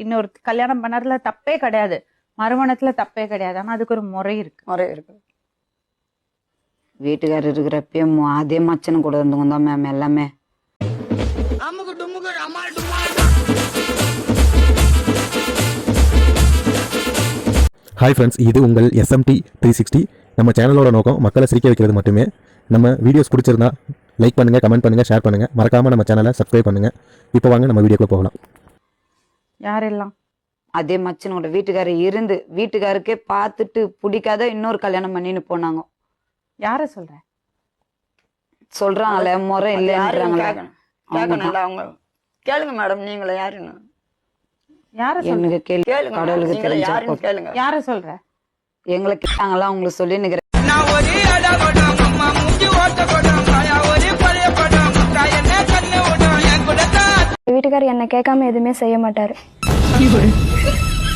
இன்னொரு கல்யாணம் பண்ணறதுல தப்பே கிடையாது, மறுமணத்துல தப்பே கிடையாது. ஆனா அதுக்கு ஒரு முறை இருக்கு. வீட்டுக்காரர் இருக்கிறப்பயும் அதே மச்சனும் கூட இருந்தவங்க தான் மேம் எல்லாமே. ஹாய் ஃப்ரெண்ட்ஸ், இது உங்கள் SMT 360. நம்ம சேனலோட நோக்கம் மக்களை சிரிக்க வைக்கிறது மட்டுமே. நம்ம வீடியோஸ் பிடிச்சிருந்தா லைக் பண்ணுங்கள், கமெண்ட் பண்ணுங்கள், ஷேர் பண்ணுங்கள். மறக்காமல் நம்ம சேனலை சப்ஸ்கிரைப் பண்ணுங்கள். இப்போ வாங்க நம்ம வீடியோக்குள்ளே போகலாம். யாரெல்லாம் அதே மச்சனோட வீட்டுக்காரர் இருந்து வீட்டுக்காருக்கே பார்த்துட்டு பிடிக்காத இன்னொரு கல்யாணம் பண்ணின்னு போனாங்க. யார சொல்ற? சொல்றாங்களே முறை இல்லைன்றாங்களே. அவங்க கேளுங்க மேடம், நீங்கள யாருன்னு யார சொல்ற? எனக்கு கேளுங்க, கடவுளுக்கு தெரிஞ்சா கேளுங்க. யார சொல்ற? எங்களை கேட்டாங்களா உங்களுக்கு சொல்லி நிக்கிறேன். வீட்டுக்காரர் என்ன கேட்காம எதுவுமே செய்ய மாட்டாரு.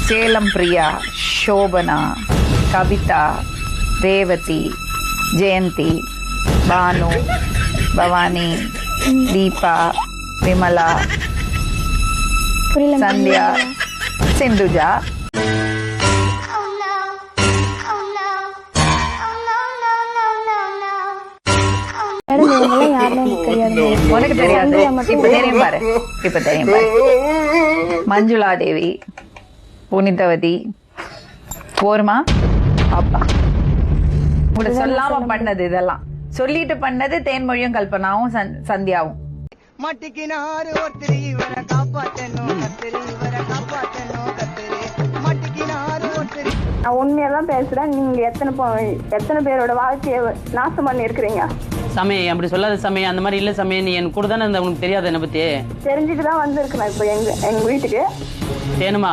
சேலம் பிரியா, சோபனா, கவிதா, ரேவதி, ஜெயந்தி, பானு, பவானி, தீபா, விமலா, புரியல. சந்தியா, சிந்துஜா. மேடம் இவங்கெல்லாம் யாருன்னு எனக்கு தெரியாது. உனக்கு தெரியாது? இப்ப தெரியும் பாரு, இப்ப தெரியும் பாரு. மஞ்சுளா தேவி, புனிதவதி, போருமா அப்பா உங்களை சொல்லாம பண்ணது, இதெல்லாம் சொல்லிட்டு பண்ணது தேன்மொழியும் கல்பனாவும் சந்தியாவும். மட்டிக்கினாரு ஒருத்தர் இவரை காப்பாத்தணும் கத்திரி, இவரை காப்பாத்தணும் கத்திரி, மட்டிக்கினாரு ஒருத்தர். நான் உண்மையெல்லாம் பேசுறேன். நீங்க எத்தனை பேரோட வாழ்க்கையை நாசம் பண்ணி இருக்கிறீங்க. சமய அப்படி சொல்லாத சமயம், அந்த மாதிரி இல்ல சமயம். நீ என் கூட தானே இருந்த, உனக்கு தெரியாது என்ன பத்தி? தெரிஞ்சுட்டு தான் வந்திருக்கேன் இப்போ எங்க வீட்டுக்கு. தேனுமா?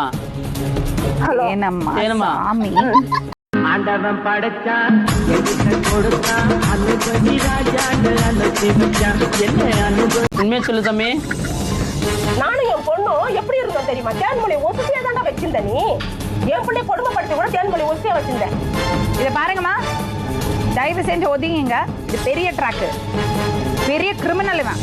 ஹலோ ஏனம்மா தேனுமா? சாமி, ஆண்டவன் படைச்சா கொடுத்தா உண்மையை சொல்லு சாமி. நானும் என் பொண்ணும் எப்படி இருந்தோம் தெரியுமா? தேன்மொழி ஒசியா தாண்டா வச்சிருந்த. நீ என் பிள்ளை கொடுமைப்படுத்தி கூட தேன்மொழி ஒசியா வச்சிருந்த. இதை பாருங்கம்மா, தயவு செஞ்சு ஒதுங்கிங்க. இது பெரிய ட்ராக்கு, பெரிய கிரிமினல் இவன்.